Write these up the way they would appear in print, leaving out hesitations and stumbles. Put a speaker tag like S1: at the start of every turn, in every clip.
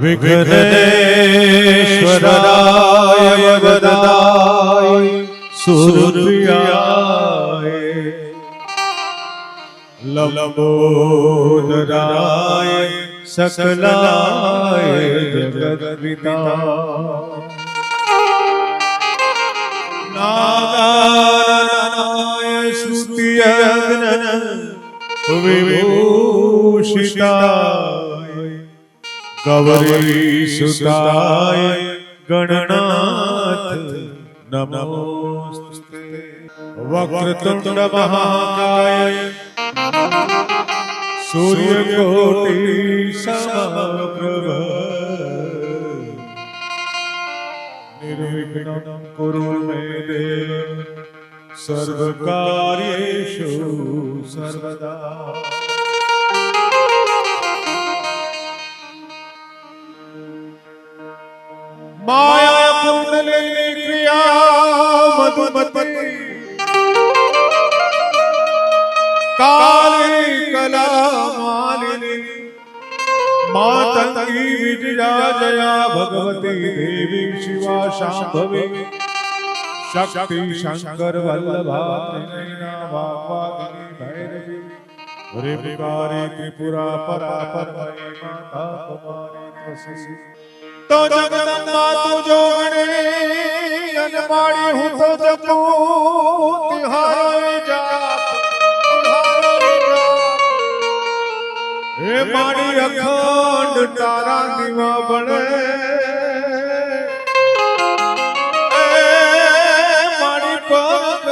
S1: વિઘ્નેશ્વરાય વરદાય સુરપ્રિયાય લંબોદરાય સકલાય જગદપિતા નાગાનનાય શ્રુતિયગ્ન વિભૂષિતાય ગૌરી સુતાય ગણનાથ નમોસ્તે વક્રતુંડ મહાકાય સૂર્યકોટિ સમપ્રભ નિર્વિઘ્नं કુરુ મે દેવ સર્વકાર્યેષુ સર્વદા. માયા કુંડલિની ક્રિયા મધુમતી કાલી કલા માલિની માતંગી વિજયા જયા ભગવતી દેવી શિવા શાંભવી શક્તિ શંકર વલ્લભા ત્રિનયના વાગ્વાદિની ભૈરવી હરિવિકારી ત્રિપુરા પરાપરમયી માતા કુમારી તસી. તો જગદંબા તુજો ગણે અનમાળી હું તો જપું તિહારી જાપ હે મારી અખંડ તારા દીવા બળે મારી પ્રગટ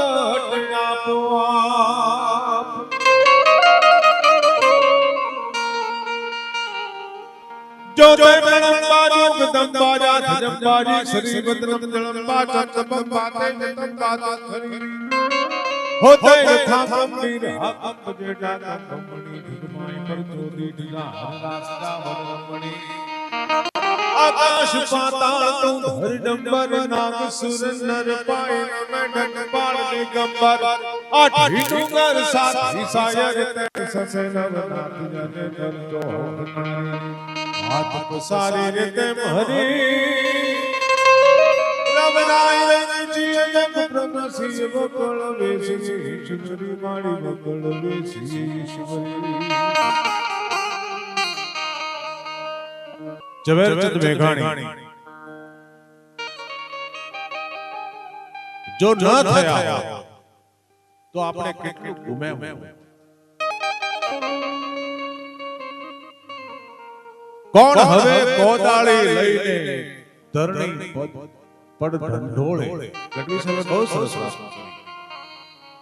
S1: આપો આપ. જો જગદંબા જગદંબા શ્રી વદનમ જળંબા ચંદંબા તે જગદંબા તરી હોતે યથા ગંભીર હાપ જેટા કંપણી ધુમાઈ પર ચોદી ઢીલા હરરાસતા વરમણી આકાશ પાતાળ તું ધરડંબર નાગ સુર નર પાય મેં ઢંપાળ દિગંબર આઠી ડુંગર સાથી સાયર તે સસે નવનાથ જને જલતો હાથ પસારી રે તેમ હરી રવનાય રંજી જગ પ્રમસી બકળ વેસી ઈશ્વરી માડી બકળ વેસી ઈશ્વરી. ઝવેરચંદ મેઘાણી જો ન થયા તો આપણે કેટલું ગુમાવ્યું. કોણ હવે કોદાળી લઈને ધરણી પડ ઢંઢોળે. ગઢવી સાહેબે બહુ સરસ વાત કરી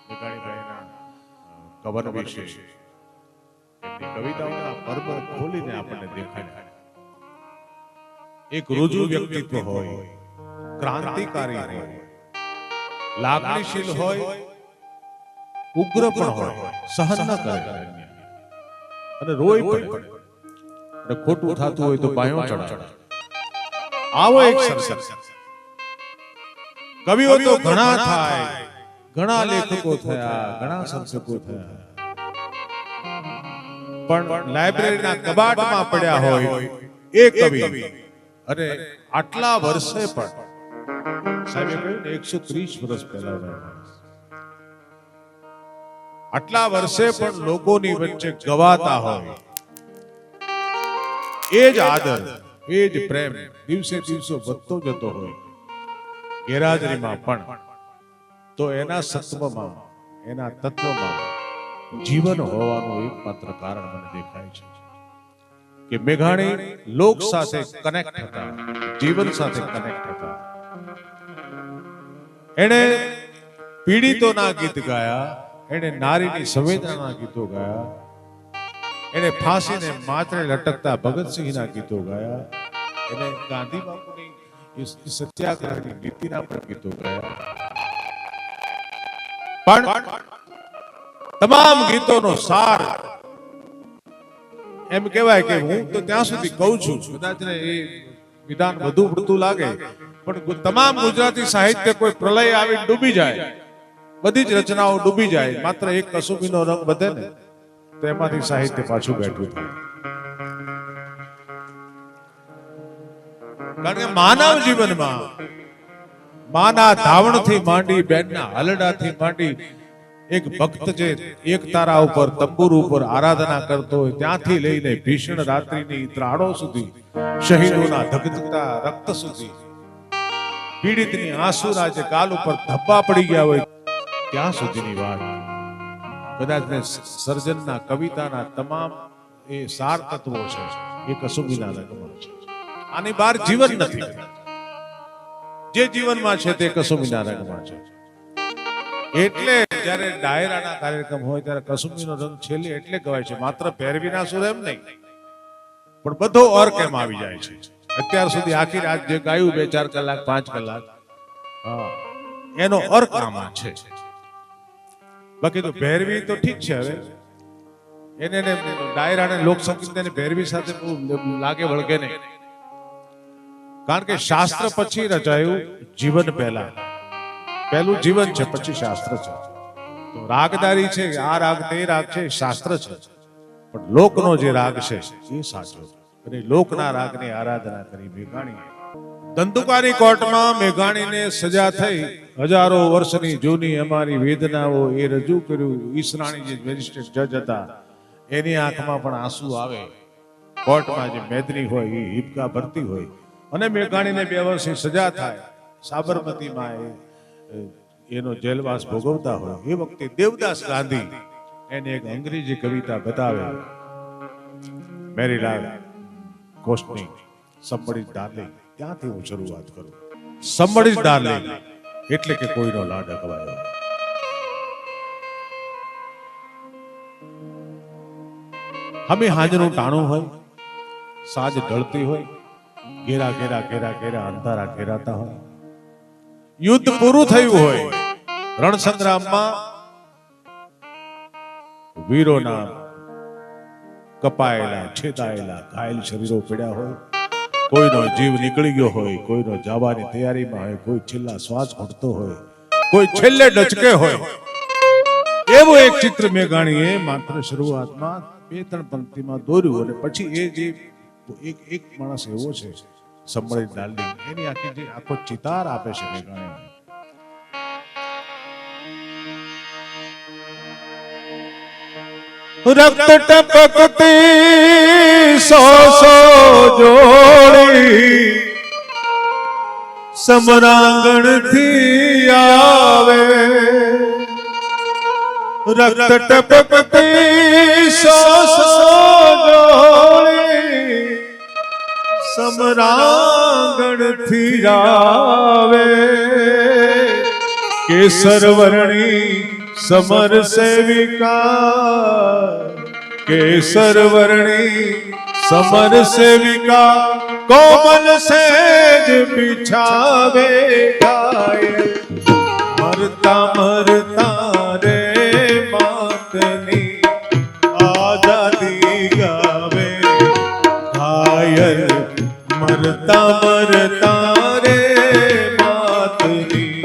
S1: મેઘાણીભાઈના કવન વિશે. એમની કવિતાઓના પર્વ ખોલીને આપણને દેખાય. એક રુજુ વ્યક્તિત્વ હોય, ક્રાંતિકારી હોય, લાગણીશીલ હોય, ઉગ્ર પણ હોય, સહન ન કરે અને રોય પણ અને ખોટું થતું હોય તો પાયો ચડાવે. આવો એક સંસદ. કવિઓ તો ઘણા થાય, ઘણા લેખકો થયા, ઘણા સંશોધકો થયા, પણ લાઇબ્રેરીના કબાટમાં પડ્યા હોય એ કવિ અને આટલા વર્ષે પણ સાહેબે કહ્યું ને 130 વર્ષ પહેલા આટલા વર્ષે પણ લોકોની વચ્ચે ગવાતા હોય એ જ આદર, એ જ પ્રેમ દિવસે દિવસો વધતો જતો હોય ગેરહાજરીમાં પણ, તો એના સત્વમાં, એના તત્વમાં જીવન હોવાનું એકમાત્ર કારણ મને દેખાય છે કે મેઘાણી લોક સાથે કનેક્ટ હતા, જીવન સાથે કનેક્ટ હતા. એણે પીડિતોના ગીત ગાયા, એણે નારીની સંવેદનાના ગીતો ગાયા, એણે ફાંસીને માત્ર લટકતા ભગતસિંહના ગીતો ગાયા, એણે ગાંધી બાપુની સત્યાગ્રહની નીતિના પણ ગીતો ગાયા. પણ તમામ ગીતોનો સાર એમ કહેવાય કે હું તો ત્યાં સુધી કહું છું, કદાચ એ વિધાન વધુ પડતું લાગે, પણ તમામ ગુજરાતી સાહિત્ય કોઈ પ્રલય આવી ડૂબી જાય, બધી જ રચનાઓ ડૂબી જાય, માત્ર એક કસુબીનો રંગ વધે ને તો એમાંથી સાહિત્ય પાછું બેઠું થાય. કારણ કે માનવ જીવનમાં માના ધાવણથી માંડી બેનના હલડાથી માંડી એક ભક્ત જે એક તારા ઉપર તંબુર ઉપર આરાધના કરતો હોય ત્યાંથી લઈને ભીષણ રાત્રિની ત્રાળો સુધી શહીદોના ધગધગતા રક્ત સુધી પીડિતની આંસુના જે ગાલ ઉપર ધબ્બા પડી ગયા હોય ત્યાં સુધીની વાત કદાચ ને સર્જનના કવિતાના તમામ એ સાર તત્વો છે એ કસુંબીના રંગમાં છે. આની બહાર જીવન નથી. જે જીવનમાં છે તે કસુંબીના રંગમાં છે. એટલે જ્યારે ડાયરાના કાર્યક્રમ હોય ત્યારે કસુંબીનો રંગ છેલ્લે એટલે ગવાય છે, માત્ર પહેરવીના સુર એમ નહીં, પણ બધો અર્ક એમ આવી જાય છે. અત્યાર સુધી આખી રાત જે ગાયું 2-4 કલાક 5 કલાક એનો અર્ક આમાં છે. બાકી તો ભૈરવી તો ઠીક છે, હવે એને ડાયરા અને લોક સંગીત ને ભૈરવી સાથે લાગે વળગે નહીં. કારણ કે શાસ્ત્ર પછી રચાયું, જીવન પહેલું જીવન છે, પછી શાસ્ત્ર છે. તો રાગદારી છે, આ રાગ તે રાગ છે, શાસ્ત્ર છે, પણ લોકનો જે રાગ છે એ સાચો. અને લોકના રાગની આરાધના કરી મેઘાણીએ. ધંધુકાની કોર્ટમાં મેઘાણીને સજા થઈ. હજારો વર્ષની જૂની અમારી વેદનાઓ એ રજૂ કર્યું. ઈસરાણી જે મેજિસ્ટ્રેટ જજ હતા એની આંખમાં પણ આંસુ આવે. કોર્ટમાં જે મેદની હોય એ હિબકા ભરતી હોય અને મેઘાણીને 2 વર્ષની સજા થાય. સાબરમતીમાં એનો જેલવાસ ભોગવતા હોય એ વખતે દેવદાસ ગાંધી એને એક અંગ્રેજી કવિતા બતાવે, મેરીલાલ કોસ્ટની સમબડી ડાર્લિંગ. ત્યાંથી હું શરૂઆત કરું. સમબડી ડાર્લિંગ એટલે કે કોઈનો લાડ અગવાયો. હમે હાજનું ટાણું હોય, સાંજ ઢળતી હોય, ઘેરા ઘેરા ઘેરા ઘેરા અંધારા ઘેરાતા હોય, યુદ્ધ પૂરું થયું હોય, રણ સંગ્રામમાં વીરોના કપાયેલા છેદાયેલા ઘાયલ શરીરો પડ્યા હોય, કોઈનો જીવ નીકળી ગયો હોય, કોઈનો જવાની તૈયારીમાં હોય, કોઈ છેલ્લા શ્વાસ ઘૂંટતો હોય, કોઈ છેલ્લે ડચકે હોય, એવું એક ચિત્ર મેઘાણીએ માત્ર શરૂઆતમાં 2-3 પંક્તિમાં દોર્યું. અને પછી એ જે એક માણસ એવો છે સમબડી ડાર્લિંગ, એની આખી જે આખો ચિતાર આપે છે મેઘાણી. રક્ત ટપકતી સો જોડી સમરાંગણ થી આવે. રક્ત ટપકતી સો જોડી સમરાંગણ થી આવે. કેસર વર્ણી સમર સેવિકા, કેસર વર્ણી સમર સેવિકા, કોમલ સેજ બિછાવે ઘાયલ. મરતા મરતા રે માતની આઝાદી ગાવે ઘાયલ. મરતા મરતા રે માતની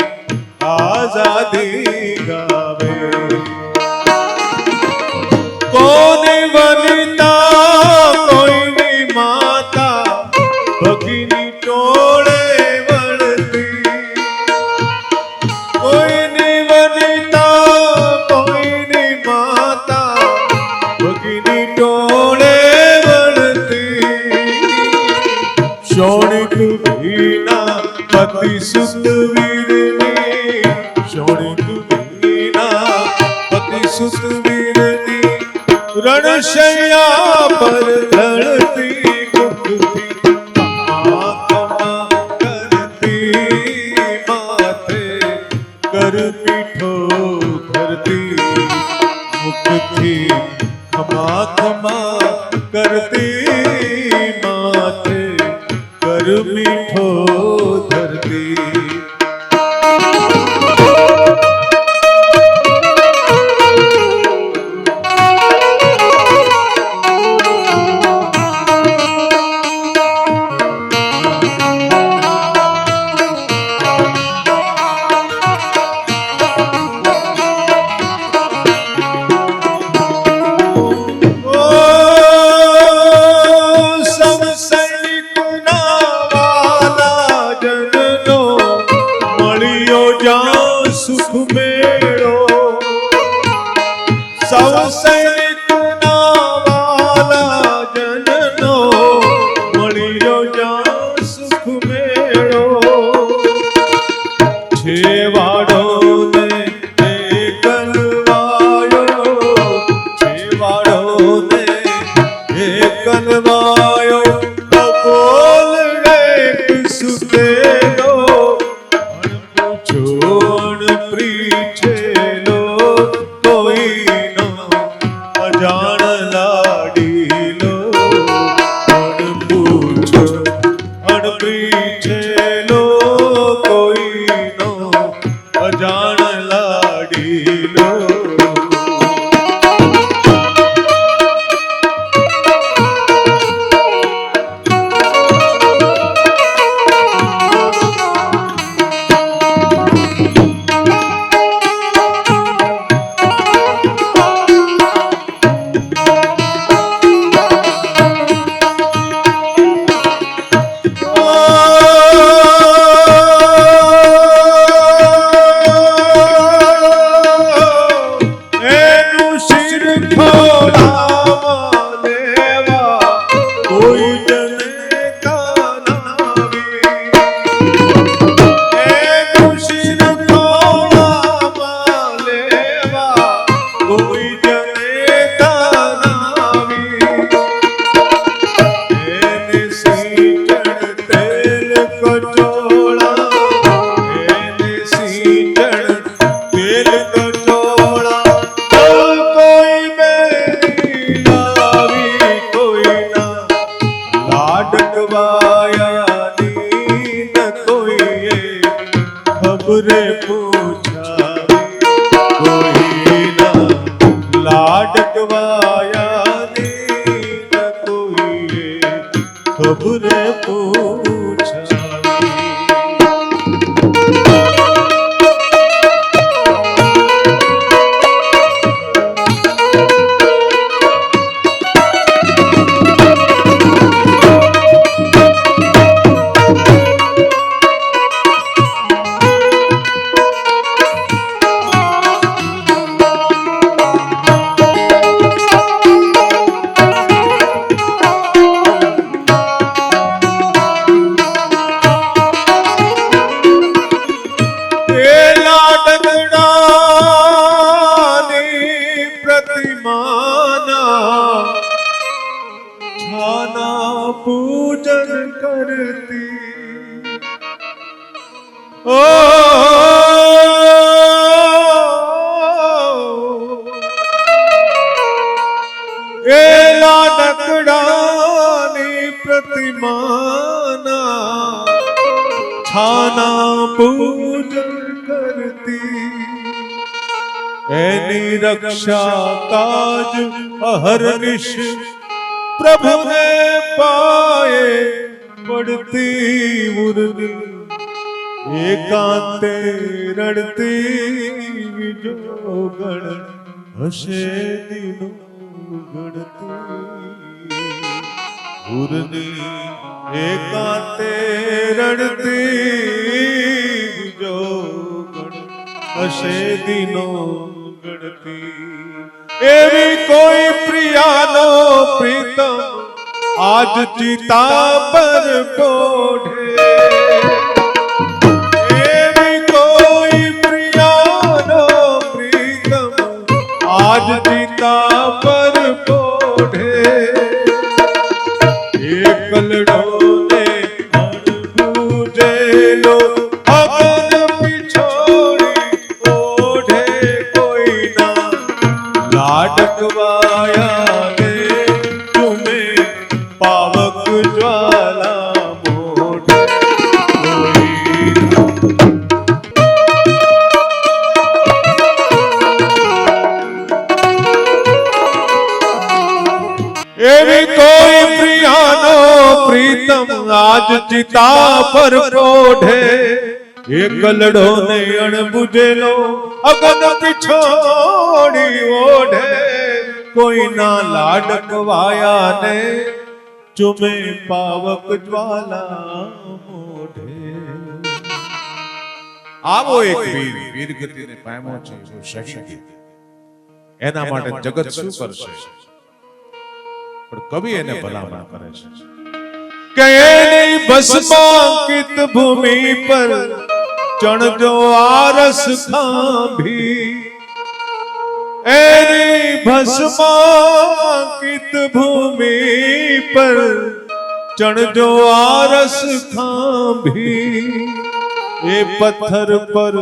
S1: આઝાદી ગાવે. કોની વનિતા કોઈની માતા ભગીની ટોળે વળતી. કોઈની વનિતા કોઈની માતા ભગીની ટોળે વળતી. શોણિક ભીના પતિ સુત વીરની, શોણિક ભીના પતિ સુત વીરની, રણશૈયા પર ધરતી મુખથી આત્મા કરતી. માથે કર પીઠો ધરતી મુખથી ખમા ખમા કરતી. માથે કર પીઠો ધરતી. સૈનિકના જ્યાં સુખ મેળો સૌ સૈનિકના વાલા જનનો મળી રહ્યો જ્યાં સુખ મેળો છેવાડો ને કલવાયો બોલ રે સુતેલો છોડ પ્રીછેલો કોઈનો અજાણ લાડીલો પૂછો અણપ્રીછેલો કોઈનો અજાણ લાડીલો ખબરે પૂછાવી કોઈના લાડકવાયાની ન કોઈએ ખબરે પૂછાવી પૂજન કરતી ઓ એ લાડકડાની પ્રતિમાના છાના પૂજન કરતી એની રક્ષા કાજ અહર્નિશ પ્રભુને પાયે પડતી ઉર્ની એકાંતે રડતી વિજોગણ હશે દિનો ગણતી ઉર્ની એકાંતે રડતી વિજોગણ હશે દિનો ગણતી એવી કોઈ પ્રિયાનો પ્રીતમ આજ ચિતા પર પોઢે એવી કોઈ પ્રિયાનો પ્રીતમ આજ ચિતા પર પોઢે એકલડો ને અણબૂજેલો અગન પીછોડી ઓઢે કોઈના લાડકવાયા ને તુમે પાવક જ્વાલા મોઢે એવી કોઈ પ્રિયાનો પ્રીતમ આજ ચિતા પર પોઢે એકલડો ને અણબુજેલો અગન પીછોડી ઓઢે કોઈના લાડકવાયા ને ચુમે પાવક જ્વાલા મોઢે આવો એક વીર વીર ગતિને પામ્યો છે એવો શહીદ એના માટે જગત શું કરશે પણ કવિ એને ભલામણ કરે છે કે એની ભસ્માંકિત ભૂમિ પર ચણજો આરસ ખાંભી એની ભસ્માંકિત ભૂમિ પર ચણજો આરસ ખાંભી એ પથ્થર પર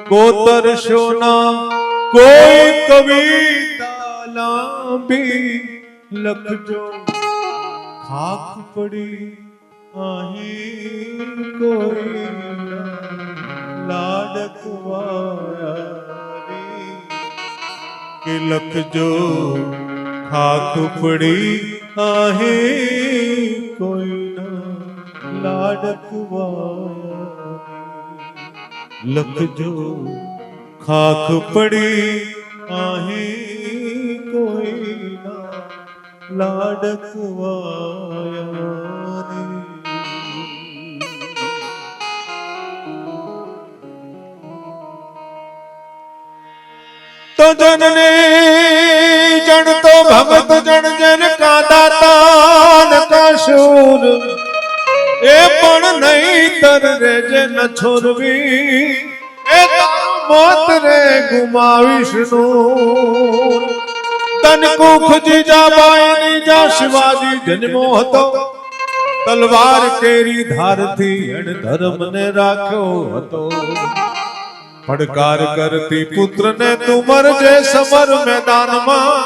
S1: કોતરશો ના કોઈ કવિતા લાંબી લખજો ખાક પડી અહીં કોઈ લાડકવારી કે લખજો ખાક પડી અહીં કોઈ લાડકવારી લખજો ખાક પડી અહીં કોઈ લાડકવારી તો જનને જણ તો ભગત જણ જન કા દાતા ન કા શૂર એ પણ નહીં તર રે જન છોરવી એ તારું મોત રે ગુમાવીશ નું તન કુખ જીજા બાઈની જા શિવાજી જન્મો હતો તલવાર કેરી ધારથી એણ ધર્મને રાખ્યો હતો પડકાર કરતી પુત્રને તું મરજે સમર મેદાનમાં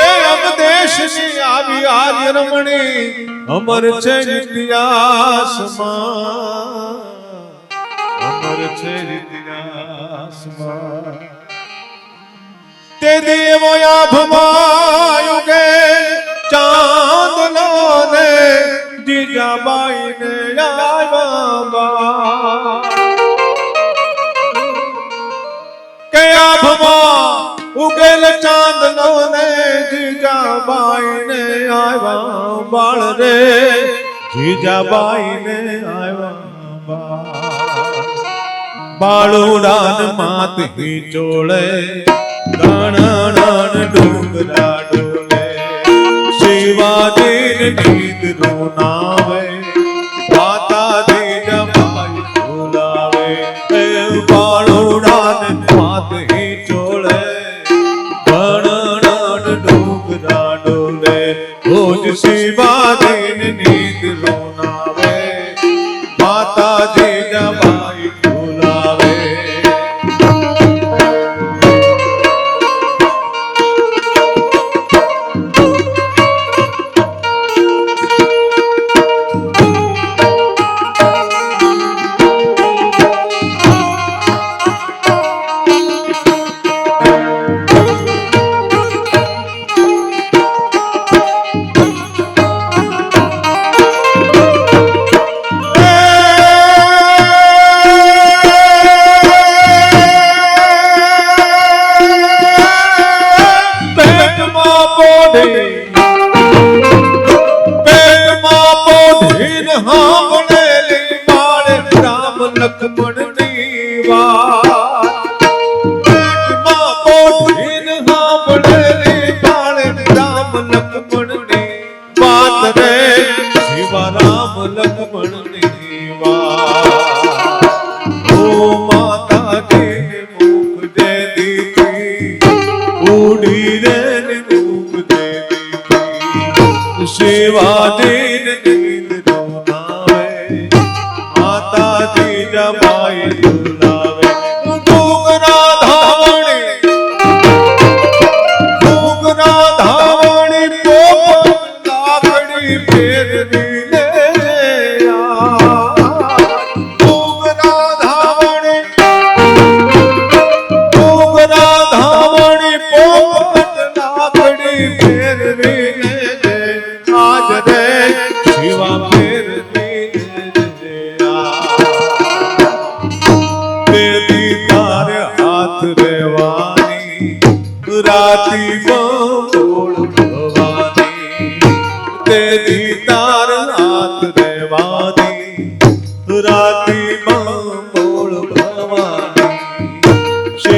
S1: એ અમદેશની આવી આર્ય રમણી અમર છે ઇતિહાસમાં અમર છે ઇતિહાસમાં તે દેવો આભમાં યુગે ચાંદલો ને જીજાબાઈને આવ્યા કે આભમાં ઉગેલ ચાંદલો ને જીજાબાઈને આવ્યા બાળ રે જીજાબાઈને આવ્યા બાળુડાન માત ચોળે ગણણ ડુંગરા ડોલે શિવાજી નીંદ રોનાવે માતાજી જમાઈ બોલાવે બાળુડાન માત ચોળે ગણણ ડુંગરા ડોલે રોજ શિવાજી નીંદ રોનાવે માતાજી જમાઈ બોલાવે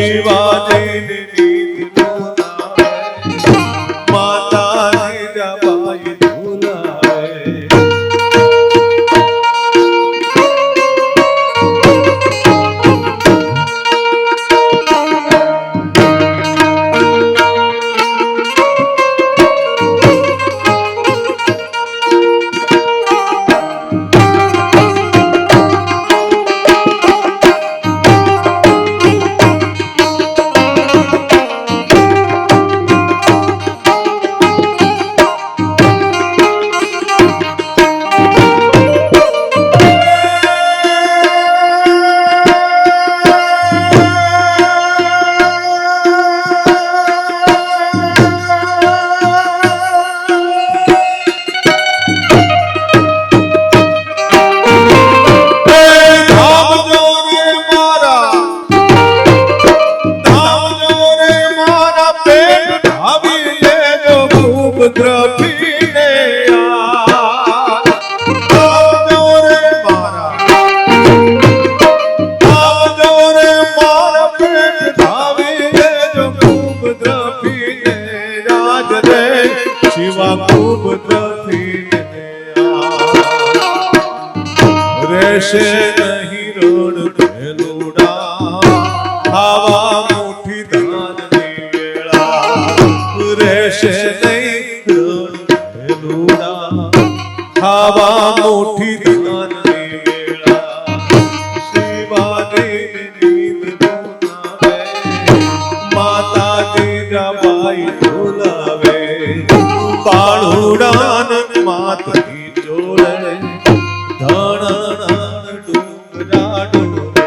S1: શિવાજીની નીંદ ડોલાવે, માતાજી જબાઈ ઝુલાવે. શિવા ખૂબ રહેશે નહીં રોડ ભેલુડા, ખાવા મુઠ્ઠી ધાનની વેળા. રહેશે નહીં રોડ ભેલુડા, ખાવા મુઠ્ઠી ધાનની વેળા. શિવાજીની નીંદ ડોલાવે, માતાજી જબાઈ ઝુલાવે. પાળુડાન માતની જોડે, ધણ ડુંગરા ડોલે.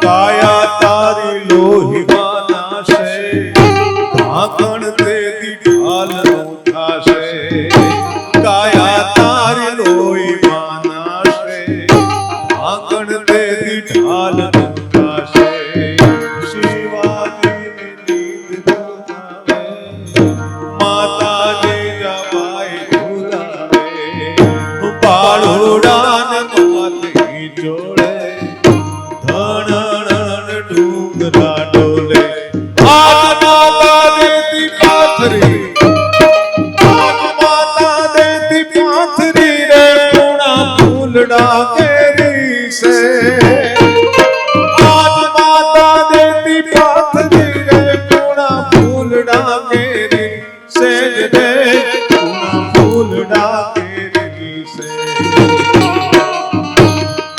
S1: કાયા તારી લોહીમાં નાશે, ઢાંકણ તેથી ઢાલનું થાશે. કાયા તારી લોહીમાં નાશે, ઢાંકણ તેથી ઢાલનું થાશે. શિવાજીની નીંદ ડોલાવે, માતાજી જબાઈ ઝુલાવે. પાળુડાન માતની જોડે, ડુંગરા ડોલે. આજ માતા દેતી પાથરી, આજ માતા દેતી પાથરી રે, પૂણા ફૂલડા કેરી છે. આજ માતા દેતી પાથરી રે, પૂણા ફૂલડા કેરી છે રે, પૂણા ફૂલડા કેરી છે.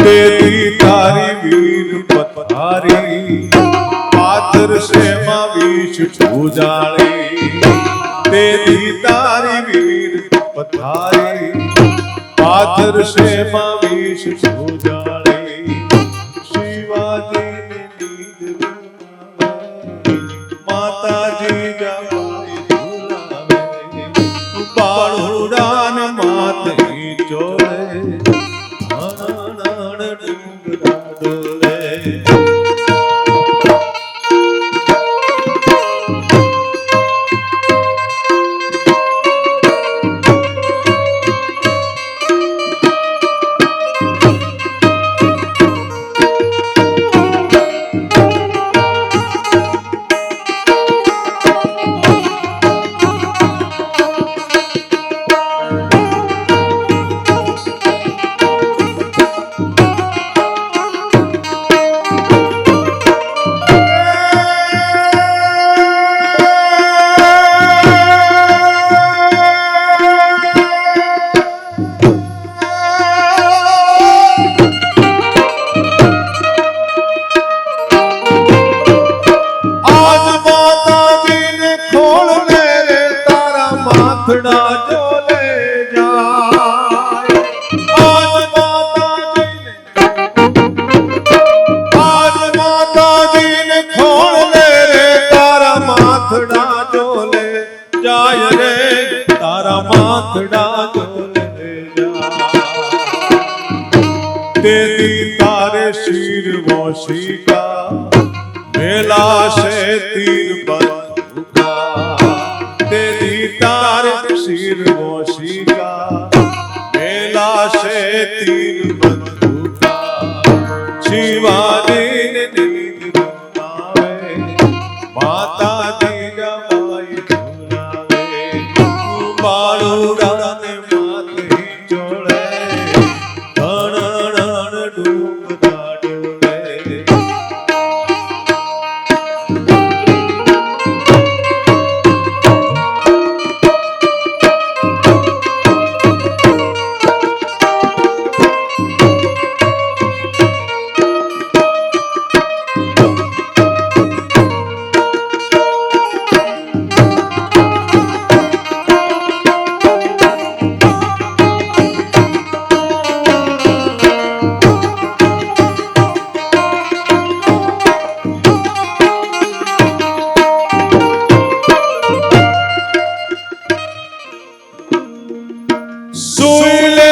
S1: તેરી તારી વીર પથારી, પાથર શેમાં વિષ પૂજાળી. તેરી તારી વીર પથારી, પાથર શેમાં વિષ પૂજાળી. શિવાજીની નીંદ ડોલાવે, માતાજી જબાઈ ઝુલાવે. પાળુડાન માતની જોડે, ડુંગરા ડોલે. माथड़ा जो ले जा तेरी तारे शीर मोशी का मेला से तीर बंदूका तेरी तारे शीर मोशी का मेला से तीर बंदूका शिवाजी ने नींद रुमावे माता दी जमाई झूलावे बालूड़ा ने माथे चोड़े धण डूबता डोले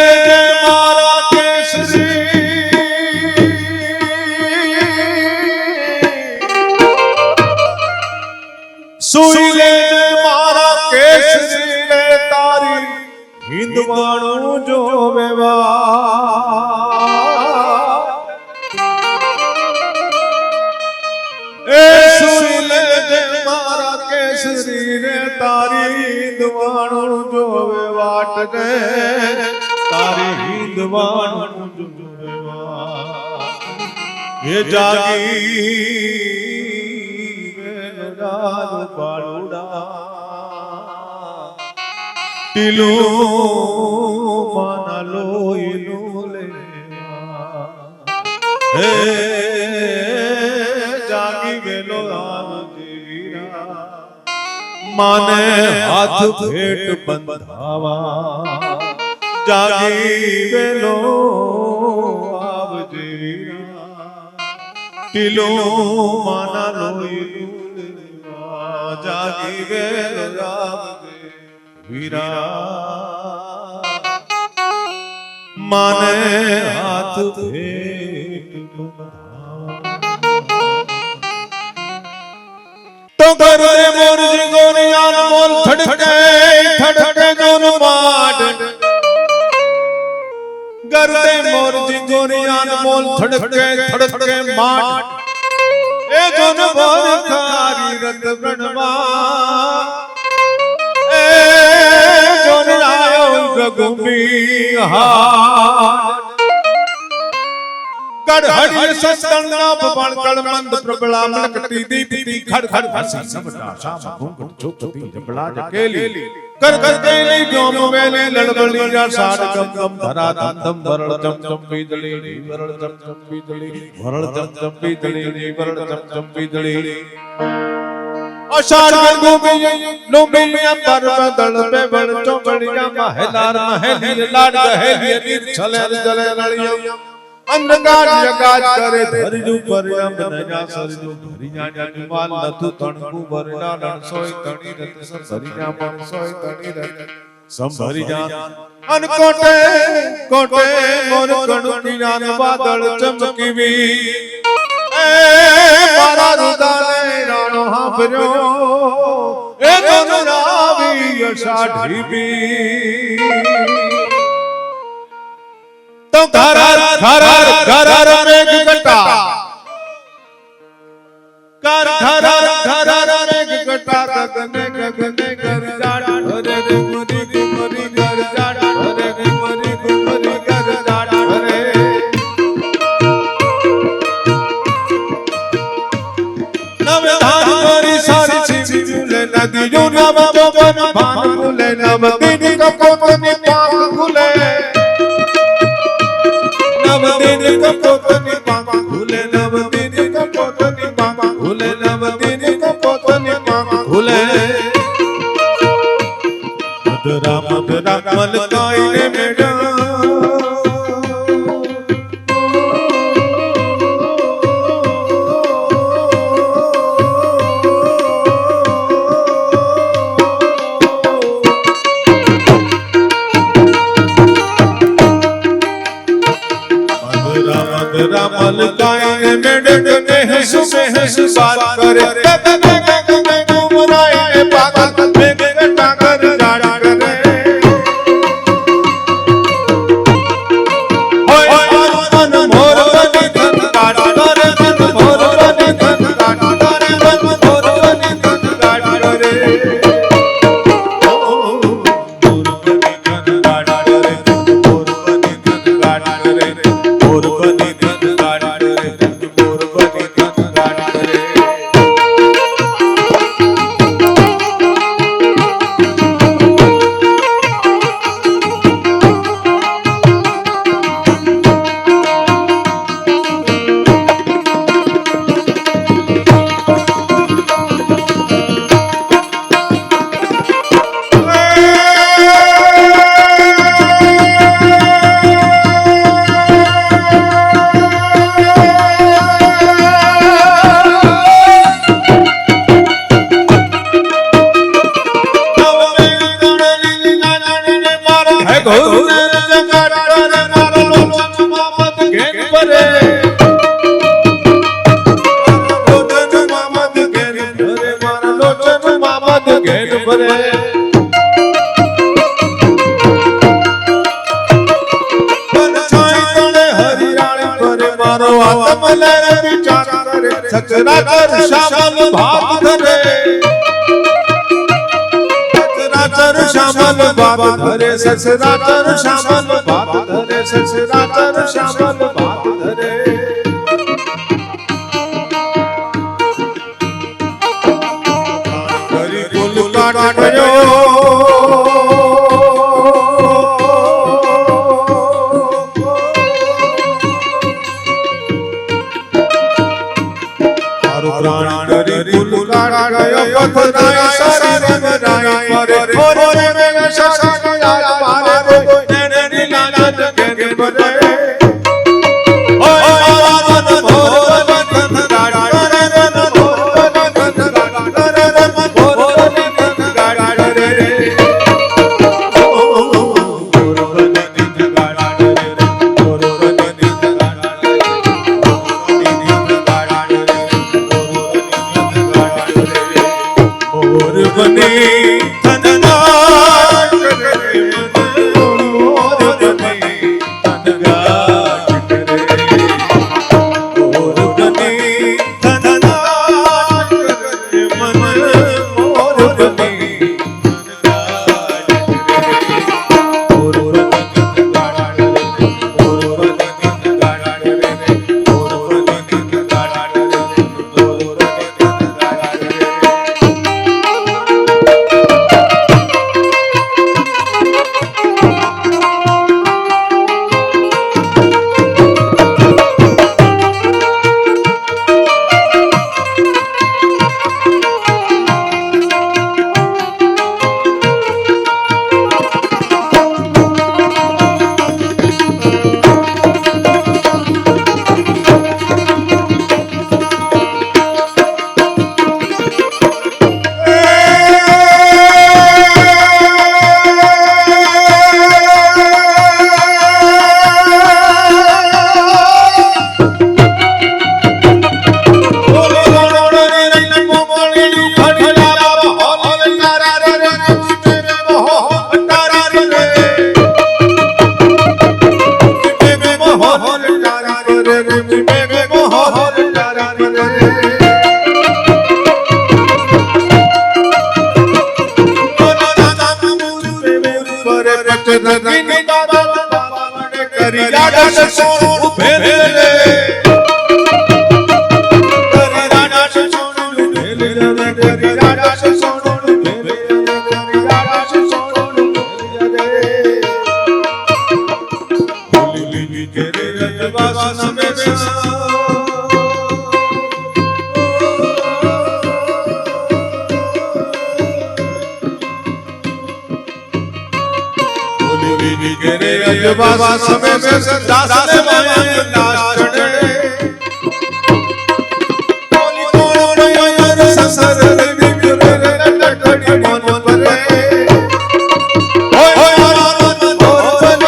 S1: सुई ले मारा केसरी रे तारी हिंदवाणु जो वेवा ए सुई ले मारा केसरी रे तारी हिंदवाणु जो वेवाट रे तारी हिंदवाणु जो वेवा ये जागी बालूड़ा टीलू माना लोईलू ले हे जागी गेलो राम जीरा माने हाथ भेट बंधावा जागी गेलो आव जीरा टीलू माना लोईलू जागी वेल राम वीरा माने हाथ भेट तो गरुड़े मोर जिगोनियान मोल थड़के जोन माट गरुड़े मोर जिगोनियान मोल थड़के माट ए जोन बोल खारी रत ब्रणवा ए जोन आयो गगुमी हाट गढ़ हरि सस्तंगा बण कलमंद प्रबला मलकती दीप्ति खड़ खड़ हसी सबटा शाम घुंघट चुपती जबला जकेली कर केली गोम वेले लड़बड़ी जा सार गम गम धरा दम वरल चम चम बीजली वरल चम चम बीजली वरल चम चम बीजली वरल चम चम बीजली अषाढ़ गंगू लुम्बिया पर बदल पे बड़ चौबड़िया महलार महली लाड गहेली नीर छले जले लड़िया अंधकार जगाज करे धरजू पर नया सरजू धरिया जानी माल नथु तणकु बरना रण सोय तणी रत संभरिया मन सोय तणी रत संभरिया अन कोटे कोटे मोर कणुकी जान बादल चमकीवी ए मारा रुदाने राणो हाफर्यो ए दोन रावी अषाढ़ी बी तो घरर मेघ घटा घरर मेघ घटा गगने गगने घर जाड़ हरे रे मरी घर जाड़ हरे रे मरी घर जाड़ हरे नव धान मोरी सारी छिपी झूले नदी जो नव चौबन भान खुले नव दिन कपोतनी पाक खुले नव दिन कपोतनी पाक खुले नव दिन कपोतनी पाक खुले नव दिन कपोतनी पाक खुले मधुरा मलकाई ने मेरा सुमेहस बात करे गुमराए पागल में टाकर जाड़ा करे होय मन मोर बनी धन काट करे मन मोर बनी धन काट करे मन मोर बनी धन काट करे मोर बनी धन काट करे मोर बनी धन काट करे मोर बनी धन काट करे मोर बनी धन काट करे सचराचर श्यामल भात धरे सचराचर श्यामल भात धरे सचराचर श्यामल भात धरे सचराचर श्यामल भात धरे हरि कुल काट गयो प्राण हरि कुल काट गयो पथराय शरीर में राय परे ओरे में शशक याद मारे तेरे नीलाज के परे ओय मन मोर बनी धन काट करे मन मोर बनी धन काट करे मन मोर बनी धन काट करे मोर बनी धन काट करे मोर बनी धन काट करे मोर बनी धन काट करे मोर बनी धन काट करे मोर बनी धन काट करे मन मोर बनी धन काट करे मोर बनी धन काट करे मोर बनी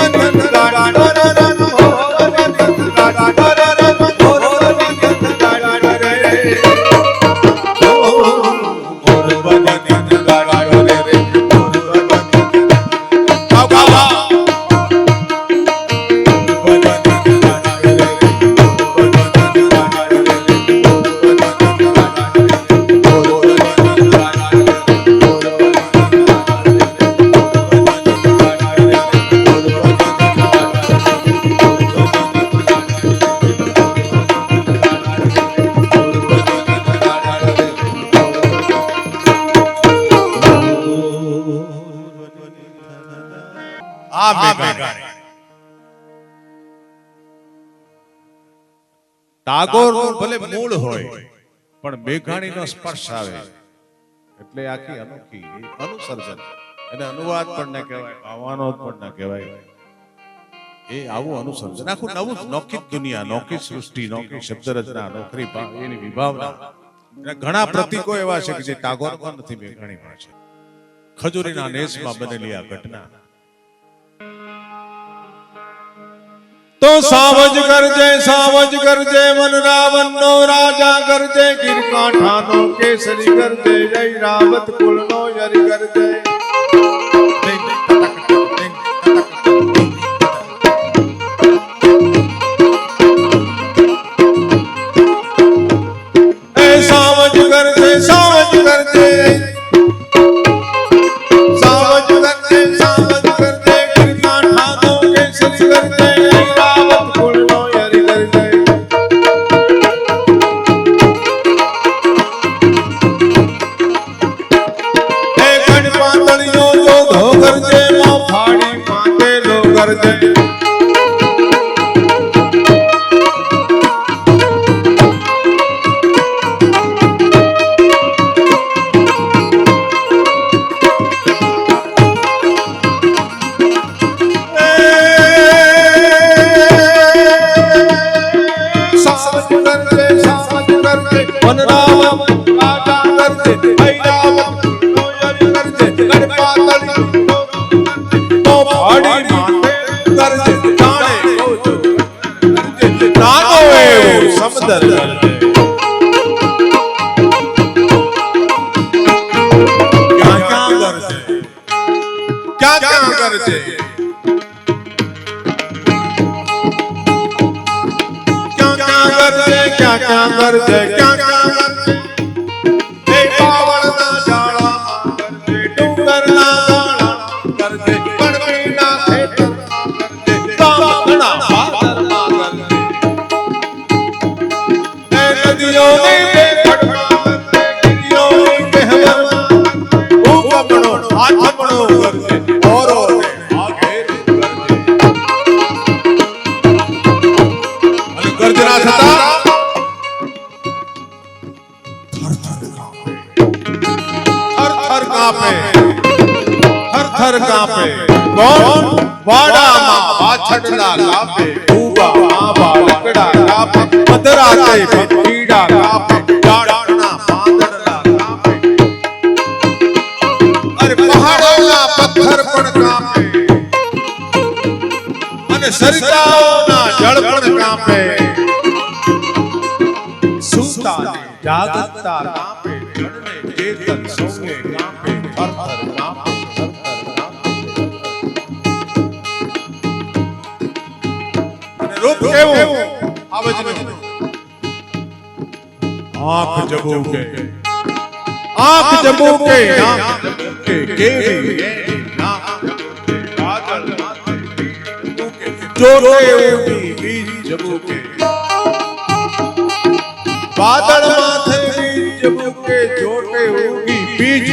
S1: धन काट करे मोर बनी धन काट करे मोर बनी धन काट करे આ મેઘાણી ટાગોરનું ભલે મૂળ હોય પણ મેઘાણીનો સ્પર્શ આવે એટલે આખી અનોખી અનુસર્જન અને અનુવાદ પણ ન કહેવાય ભાવાનો પણ ન કહેવાય એ આવું અનુસર્જન આખું નવું નોખી દુનિયા નોખી સૃષ્ટિ નોખી શબ્દ રચના નોખરી એની વિભાવના ઘણા પ્રતીકો એવા છે કે જે ટાગોરમાં નથી મેઘાણીમાં છે ખજૂરીના નેસમાં બનેલી આ ઘટના તો સાવજ કરજે મન રાવણનો રાજા કરજે ગીરકાંઠાનો કેસરી કરજે જય રાવત કુળનો યરી કરજે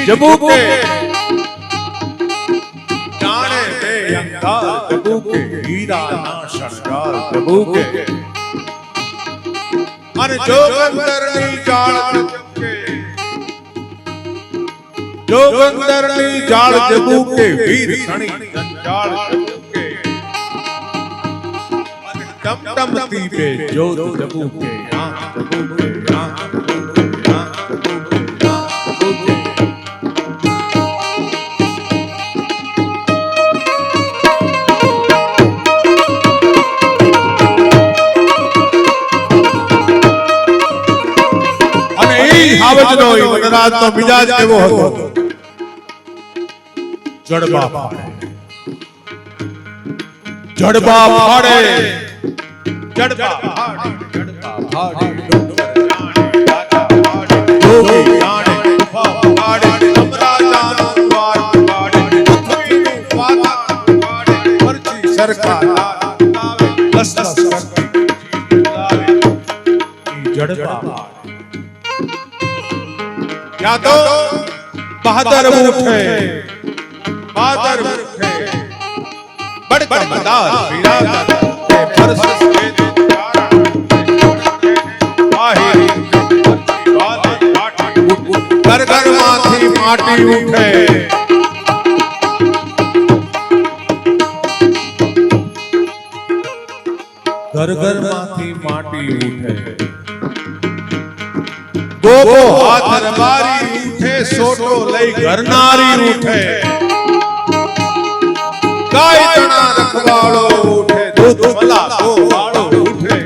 S1: जबूके जाने दे अंगार जबूके हीरा ना शृंगार जबूके अरे जोगंदरनी जाल जबूके वीर धनी जंजाल जबूके अरे टमटमती पे जोत जबूके आंख जबूके आंख આવજનો વનરાજનો મિજાજ કેવો હતો જડબા ફાડે જડબા ફાડે જડબા ફાડે જોગી જાણે ફાડે સમરાજાનો દ્વાર ફાડે પૃથ્વીનું પાતા ફાડે પરચી સરખા આવે લસલસ કરતી આવે જડબા ફાડે या तो बहादुर मुख है બડકમદાર વિરાજ તે પરસ કે આહી ઘર ઘરમાંથી માટી ઉઠે ઘર ઘરમાંથી માટી ઉઠે ગોગો હાથ રબારી ઉઠે સોટો લઈ ઘરનારી ઉઠે ગાય તણા રખવાળો ઉઠે દૂધ મલા ગોવાળો ઉઠે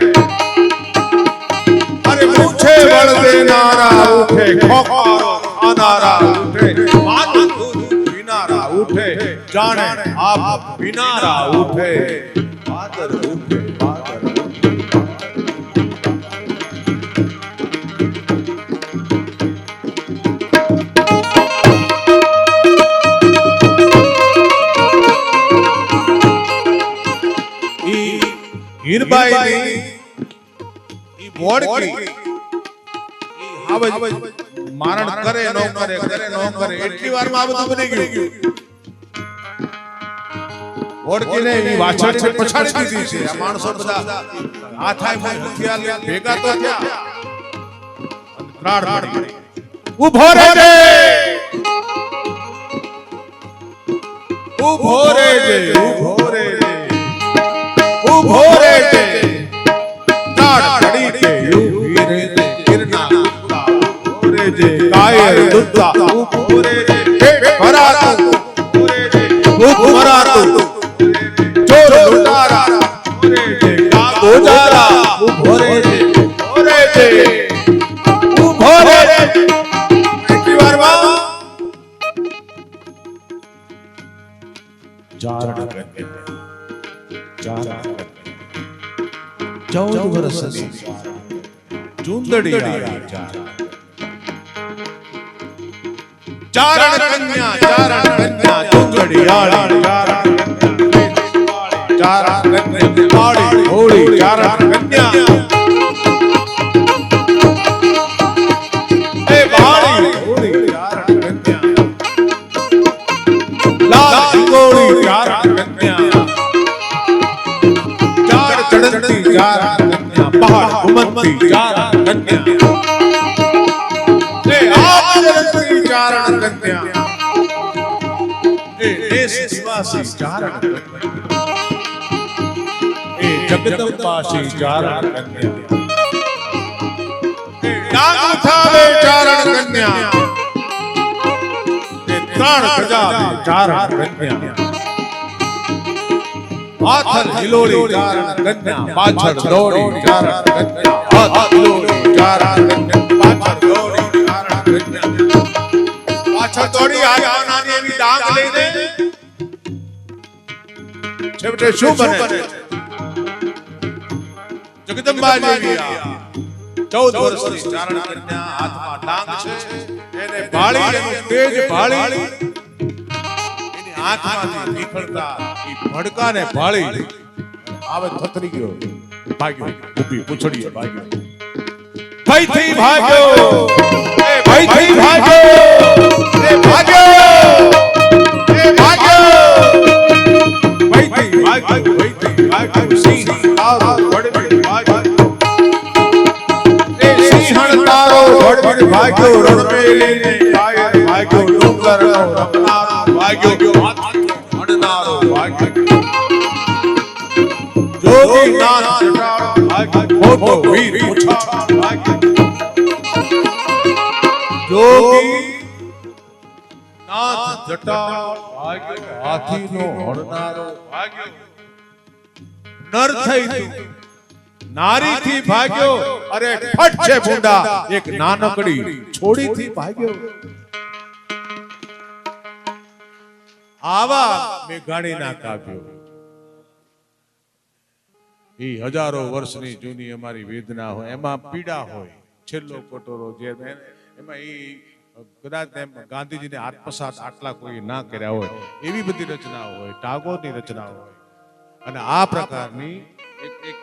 S1: અરે મૂછે વળ દેનારા ઉઠે ખોખારો ખાનારા ઉઠે માનું દૂધ પીનારા ઉઠે જાણે આપ પીનારા ઉઠે પાદર ઉઠે પાદર હીરબાઈ ઈ બોડકી ઈ હાવજ મારણ કરે નો કરે એટલી વાર માં આ બધું બની ગયું બોડકી ને ઈ વાછળ છે પછાડી દીધી છે આ માણસો બધા હાથાય મોય હથિયાર ભેગા તો થયા ત્રાડ પડી ઉભો રહેજે ઉભો રહેજે ઉભો રહેજે ઉભો રહેજે તાડ ઘડી કે યુ રહેજે કિરના ઉત્તા ઉભો રહેજે કાયર દુત્તા ઉભો રહેજે પેટ ભરાતું ઉભો રહેજે ભૂખ મરાતું ચોર લૂંટારા ઉભો રહેજે ગોજારા ઉભો રહેજે ઉભો રહેજે એટલી વારમાં ચારણ કરે 14 વર્ષની ચુંદડી ચારણ કન્યા ચુંદડી આળી ચારણ કન્યા આળી હોળી ચારણ કન્યા એ બાળી હોળી ચારણ કન્યા લાલ ગોળી ચારણ કન્યા ચડતી ચારણ કન્યા પહાડ ઘુમતી ચારણ કન્યા એ આપ ચડતી ચારણ કન્યા એ દેશ નિવાસી ચારણ કન્યા એ જગદંબાસી ચારણ કન્યા એ ડાંગ ઉઠાવે ચારણ કન્યા એ ત્રણ પ્રજા ચારણ કન્યા હાથ હિલોડી ચારણ કન્યા પાછળ દોડી ચારણ કન્યા હાથ હિલોડી ચારણ કન્યા પાછળ દોડી ચારણ કન્યા પાછળ દોડી આ નાની એવી ડાંગ લઈને છેવટે શું બને જગદંબા દેવી 14 વર્ષની ચારણ કન્યા હાથમાં ડાંગ છે એને ભાળી એનું તેજ ભાળી આંખમાંથી નીકળતા ઈ ભડકાને ભાળી આવે થતરી ગયો ભાગ્યો ઊભી પૂછડીએ ભાગ્યો ભઈથી ભાગ્યો એ ભઈથી ભાગ્યો એ ભાગ્યો એ ભાગ્યો ભઈથી ભાગ્યો સિંહ તારો વડવડ ભાગ્યો એ સિંહણ તારો વડવડ ભાગ્યો રણમેલીને કાયર ભાગ્યો ડુંગરનો રમનારો ભાગ્યો જોગી નાથ જટાળો ભાગ્યો મોટો વીર ઉછાળો ભાગ્યો જોગી નાથ જટાળો ભાગ્યો હાથીનો હણનારો ભાગ્યો નર થઈ નારી થી ભાગ્યો અરે ફટ છે ભૂંડા એક નાનકડી છોડી થી ભાગ્યો આવા મેઘાણીના કાવ્યો એ હજારો વર્ષની જૂની અમારી વેદના હોય એમાં પીડા હોય છેલ્લો કટોરો જે એમાં એ કદાચ એમ ગાંધીજીને આત્મસાત આટલા કોઈ ના કર્યા હોય એવી બધી રચનાઓ હોય ટાગોરની રચનાઓ હોય અને આ પ્રકારની એક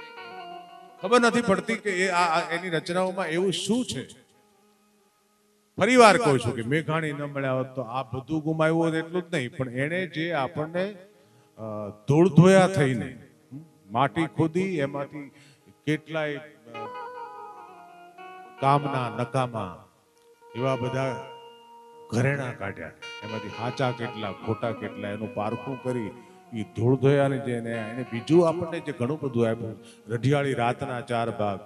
S1: ખબર નથી પડતી કે એ એની રચનાઓમાં એવું શું છે. ફરીવાર કહું છું કે મેઘાણી ન મળ્યા હોત તો આ બધું ગુમાવ્યું એટલું જ નહીં, પણ એણે જે આપણને ધૂળ ધોયા થઈને માટી ખોદી એમાંથી કેટલાય કામના નકામા એવા બધા ઘરેણા કાઢ્યા, એમાંથી સાચા કેટલા ખોટા કેટલા એનું પારખું કરી એ ધૂળ ધોયાની જે એને બીજું આપણને જે ઘણું બધું આપ્યું, રઢિયાળી રાતના 4 ભાગ,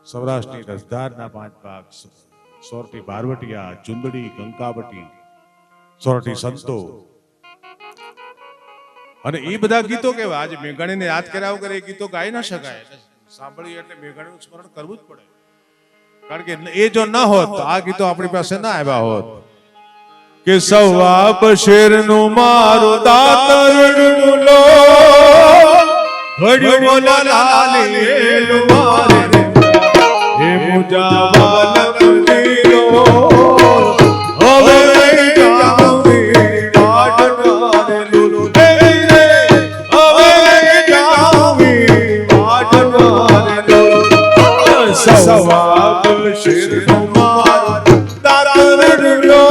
S1: સૌરાષ્ટ્રની રસધારના 5 ભાગ, સોરઠી બારવટિયા, ચુંદડી, કંકાવટી, સોરઠી સંતો અને એ બધા ગીતો કેવા આજે મેઘાણીને યાદ કર્યા વગર એ ગીતો ગાઈ ના શકાય. સાંભળીએ એટલે મેઘાણીનું સ્મરણ કરવું જ પડે, કારણ કે એ જો ન હોત તો આ ગીતો આપણી પાસે ના આવ્યા હોત. કે સવા બશેરનું મારું દાતરનું લો ઘડ્યો લાલીલું મારે હે મુજાવાલ મદીનો હવે જાવી વાડનારેલું હે રે હવે જાવી વાડનારેલું સવા બશેરનું મારું દાતરનું લો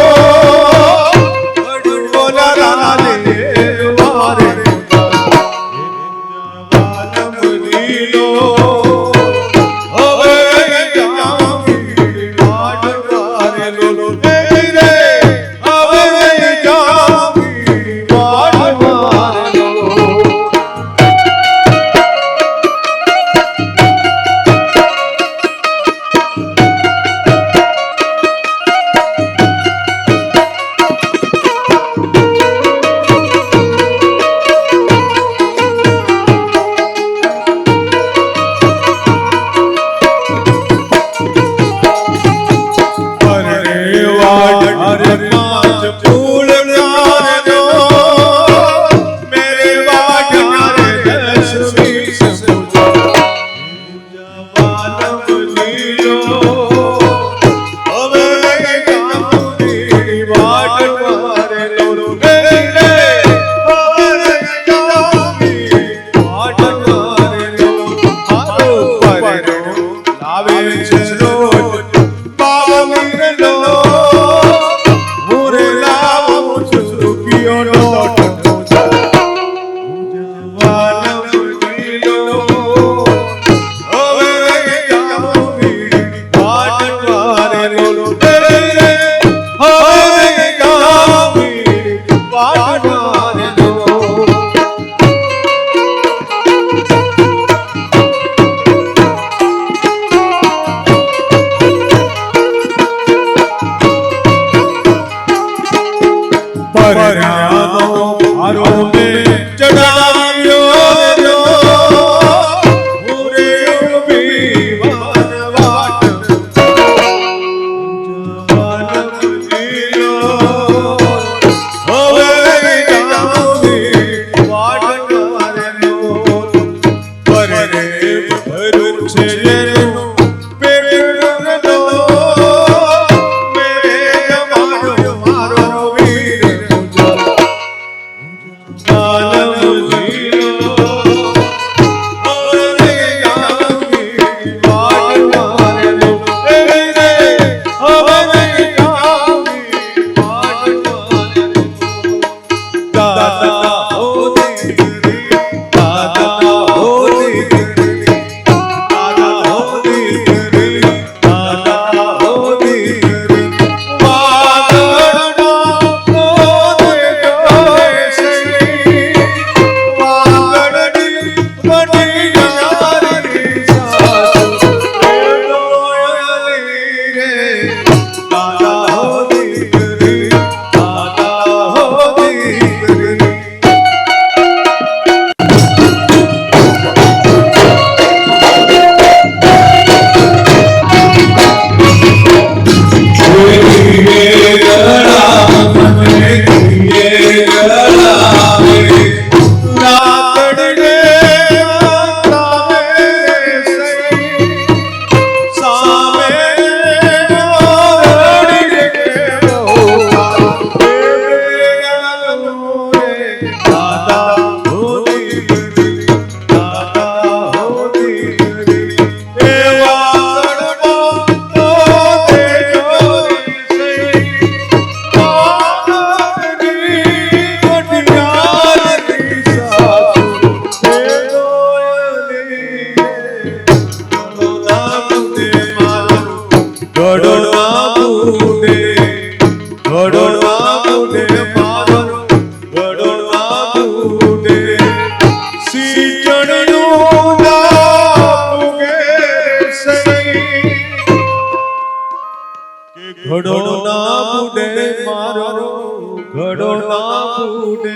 S1: ઘડો ના ફૂટે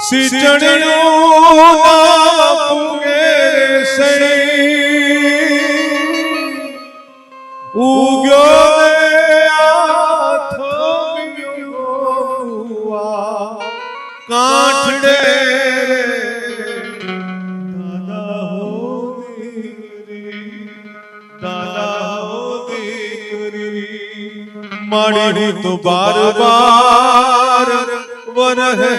S1: સિંચણીઓ ના ફૂગે સઈ ઉગ્યો કાઠડે દાદા હો દીકરી માડી તો બાર બાર વરહે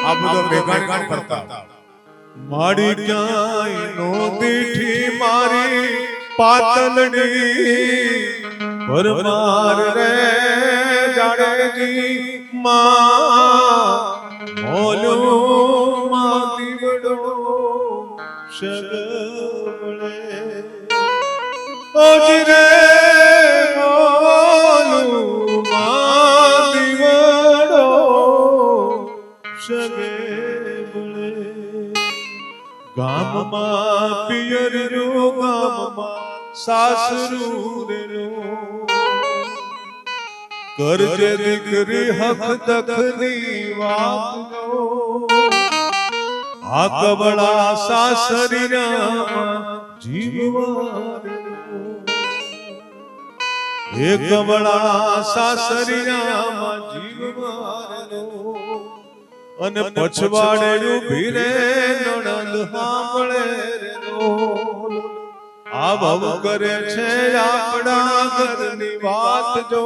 S1: આ બધો ભેગા કરતા માડી ક્યાંય નો દીઠી મારી પાતલડી પરમાર રે જાડેજી માં મોલો માં દીવડો સગવડે ઓજી રે મોલો માં દીવડો સગવડે ગામમાં પિયરનો ગામમાં સાસરું રે કરજે દીકરી હક દખની વાત આ કબળા સાસરીના જીવવાર એ કબળા સાસરીના જીવવાર અને પછવાડે ઉભી રે નણંદ સાંભળે રે આ ભાવ કરે છે આપણા ઘરની વાત જો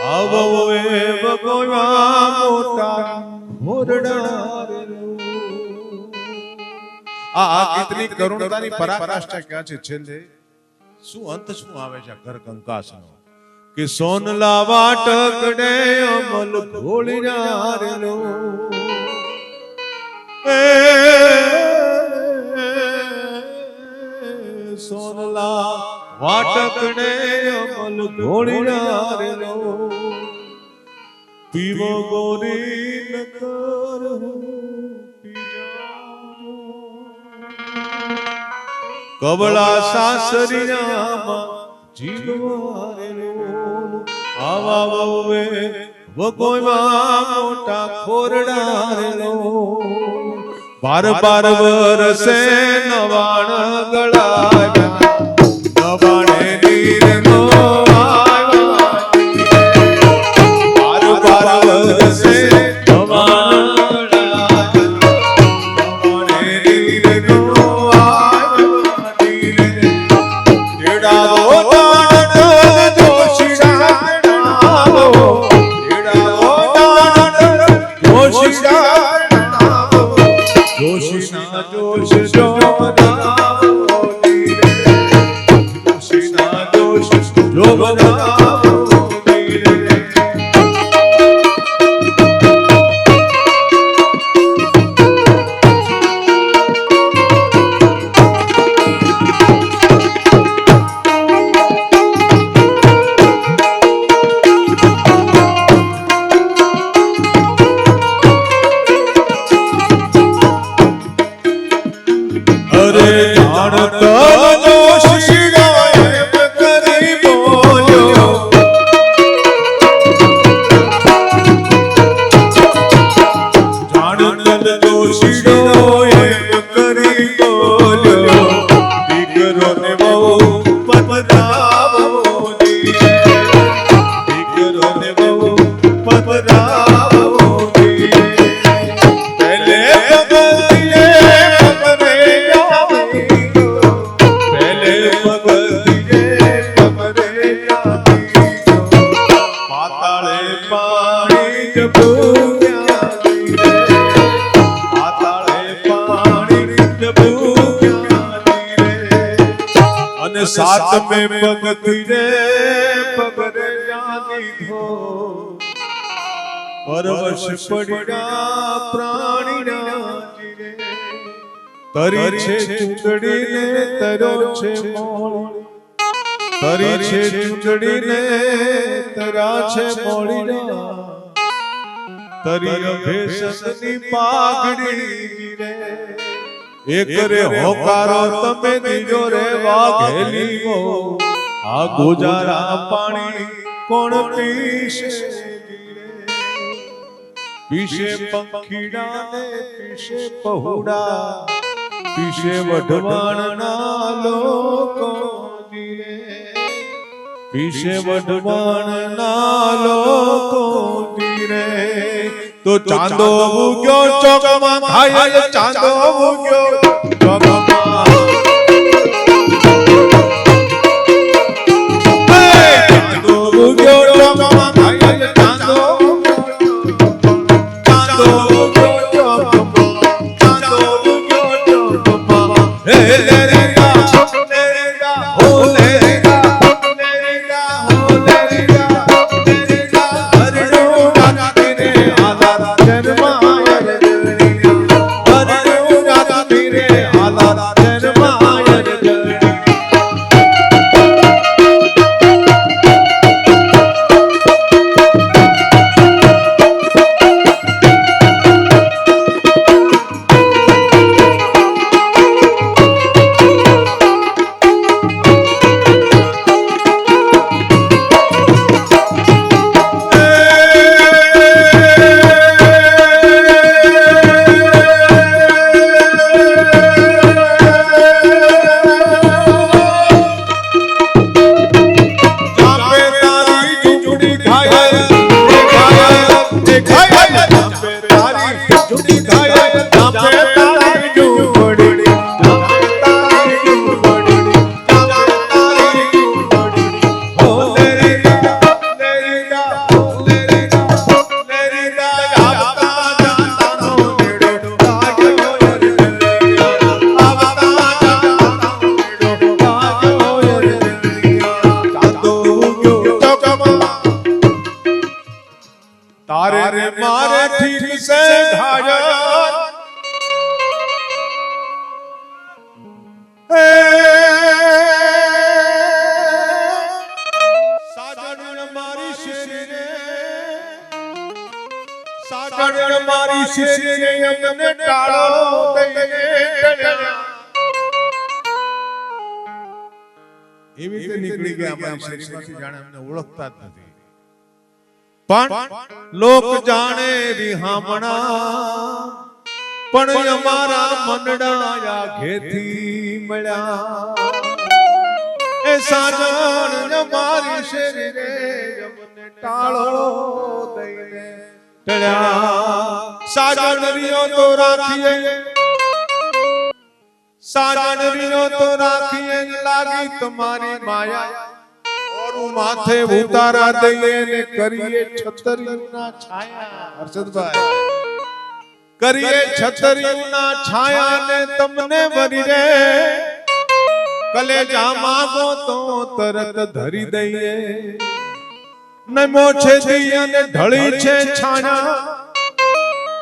S1: આવો એ ભગવાન મોટા મોરડા આ ગીતની કરુણતાની પરાકાષ્ઠા ક્યાં છે છેલ્લે શું અંત શું આવે છે ઘર કંકાસનો કે સોનલા વાટકડે અમલ ઘોળીના રેલો સોનલા વાટકડે અમલ ઘોળીના રેલો પીવો ગોરી નકર કબળા સાસરીયામાં જીવવારેલો આવા વવે વગોયમાં મોટા ખોરડારેલો બાર બાર વરસે નવાણ ગળાય નવાણે નીરનો આવ્યા બાર બાર વરસે નવાણ ગળાય નવાણે નીરનો આવ્યા નીરે એડા साथ में भगती रे पगरे जानी धो परवश पड़िया प्राणी जीरे तरी छे चूंदड़ी ने तरो छे मोड़ी तरी छे चूंदड़ी ने तरा छे मोड़ी तरी अभेशनी पागड़ी रे एक रे होकारो तमे दीजो रे वाघेली वो આ ગોજારા પાણી કોણ પીશે પીશે પંખીડા ને પીશે પહોડા પીશે વઢવાણના લોકો પીશે વઢવાણના લોકો રે તો ચાંદો ઉગ્યો ચોકમાં ઘાયલ ચાંદો ઉગ્યો ચોકમાં तारे रे मारे ठीक से घायल साजन मारी शेरे साजन मारी शेरे हमने टाळो दઈને એવી રીતે નીકળી ગયા અમારી શેરીમાંથી જાણે અમને ઓળખતા જ નથી પણ લોક જાણે રિહામણા પણ અમારા મનડા ઘેથી મળ્યા એ સાજણ અમારી શેરીને અમને ટાળો દઈને ટળ્યા સાજણ રિયો તો રાખીએ साजन रियो तो राखिए लागी तुम्हारी माया और माथे उतारा दઈએ ने करिए छतरियों छाया हर्षद भाई करिए छतरियों छाया ने तमने वरी रे कलेजा मागो तो तरत धरी दઈએ ने मोछे दिया ने ढળી છે છાયા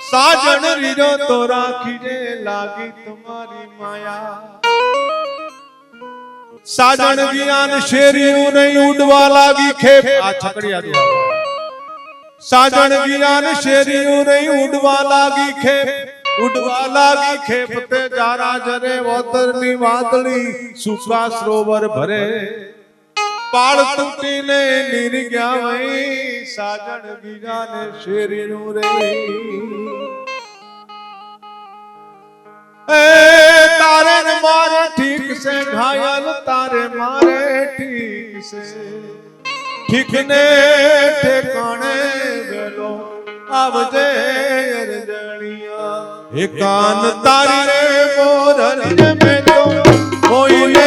S1: साजन रियो तो राखीने लागी तुम्हारी माया साजन ज्ञान शेरियों नहीं उड़वा लागी खेप आ छकड़िया दिया साजन ज्ञान शेरियों नहीं उड़वा लागी खेप ते जारा जरे वोतरनी वादली सुखा सरोवर भरे पाड़ तूटी ने नीर गया वही साजन ज्ञान शेरियों रे तारे मारे ठीक से घायल तारे मारे ठीक से ठीक ने ठिकाने गलो आवजे अरजणिया हे कान तारी रे मोरन में तो कोई ले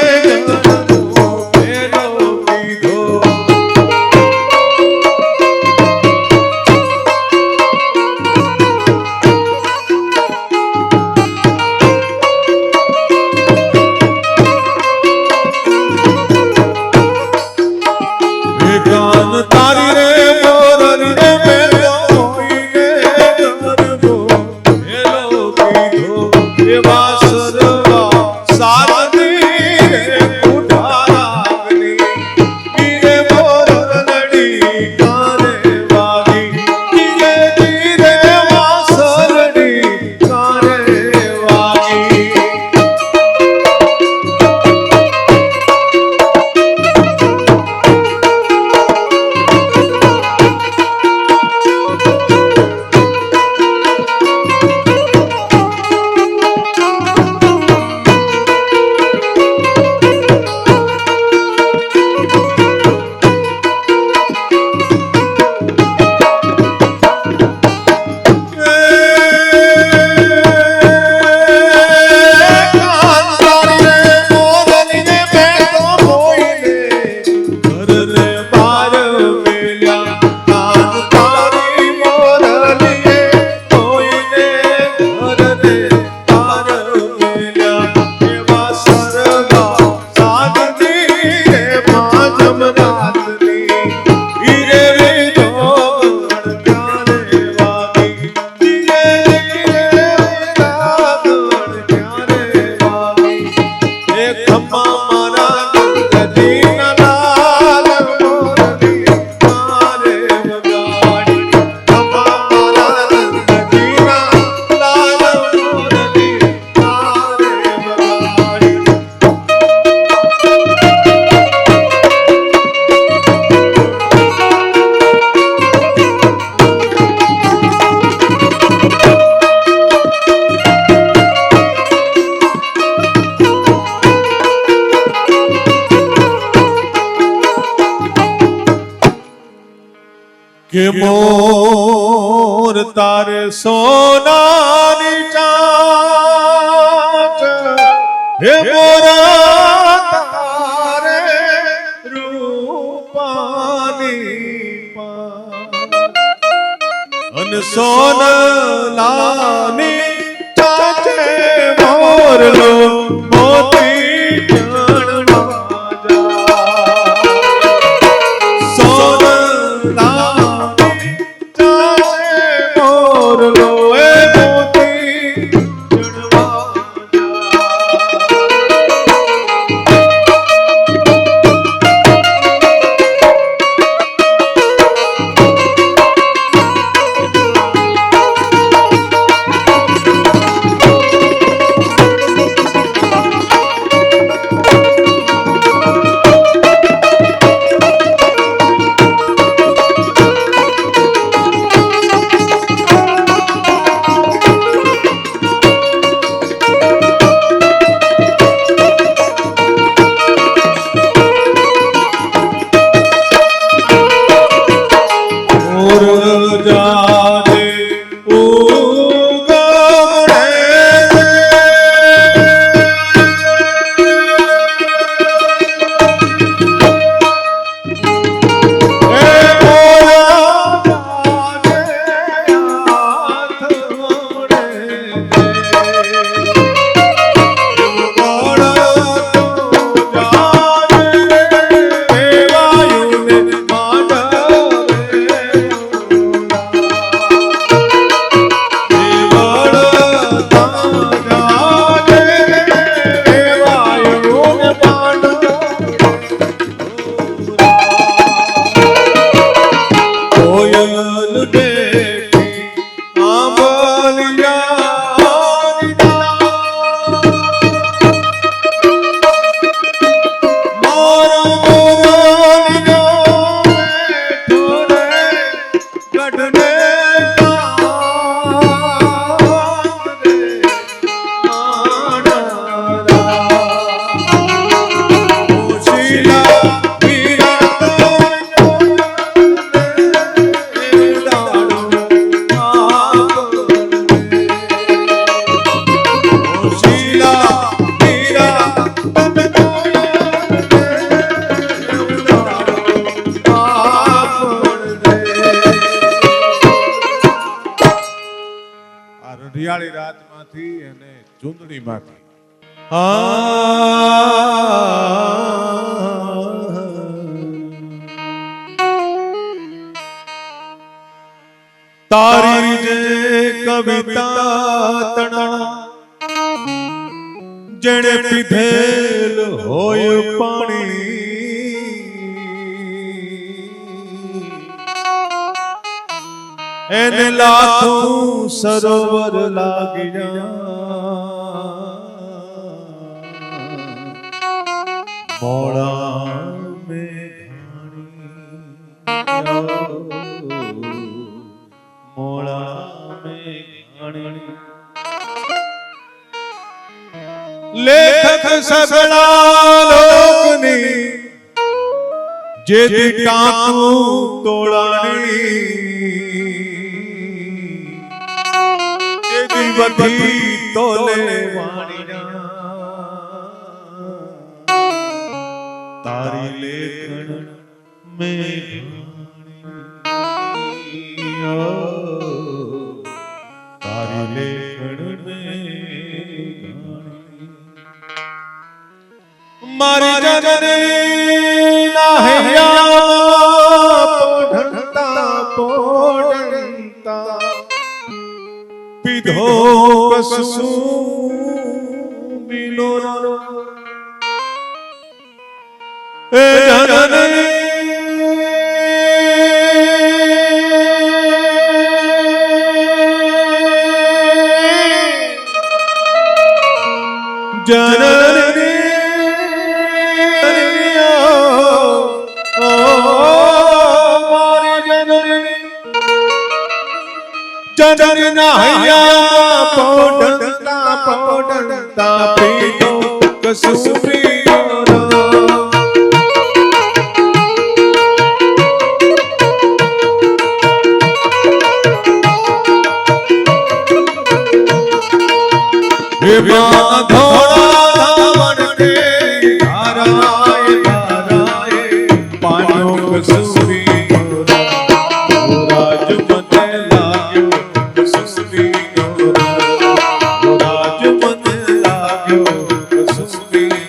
S1: કે મોર તારે સોનાની ચાંચ હે મોરા તારે રૂપાની પાંચ અન સોનલાની ચાચે મોરલો મોતી જણવા જા રઢિયાળી રાતમાંથી અને ચૂંદડીમાંથી તારી જે કવિતા તણા જેણે પીધેલ હોય પાણી એને લાખું સરોવર લાગ્યા મોળા લેખક સગળા લોકની જેથી ટાંકું તોડાણી તેથી બધી તોલે વાણીના તારી લેખન મેં તારી લેખન મારી જનની ના હૈયા પોઢંતા પીધો કસુ બિનો એ જનની જનની જનની ના હૈયા પોઢંતા પીધો કસુ બિનો વિમાન ધોળા ધાવણ કે ધારાએ ધારાએ પાયો કસુરી રાજ મને લાગ્યો કસુરી રાજ મને લાગ્યો કસુરી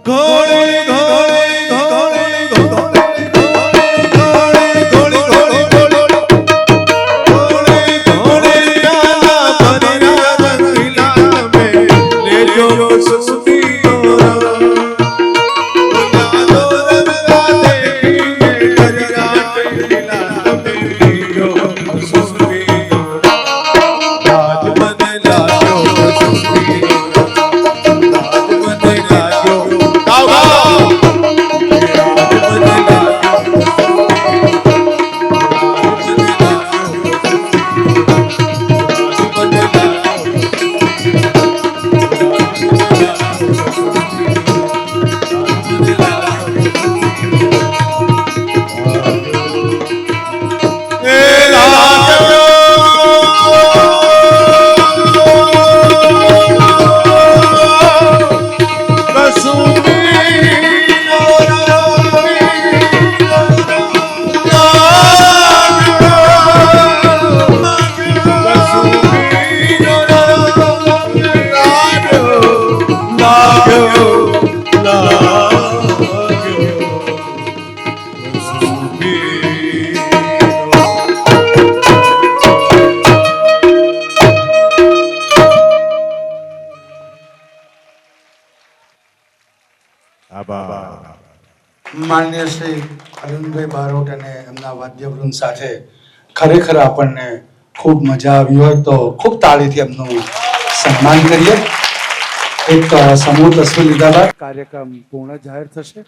S2: ઘોડે ઘોડે ઘોડે ઘોડે ઘોડે
S1: આભાર.
S2: માન્ય શ્રી અરુણભાઈ બારોટ અને એમના વાદ્યવૃંદ સાથે ખરેખર આપણને ખૂબ મજા આવી હોય તો ખૂબ તાળીથી એમનું સન્માન કરીએ. એક સમૂહ તસવીર લીધા બાદ કાર્યક્રમ પૂર્ણ જાહેર થશે.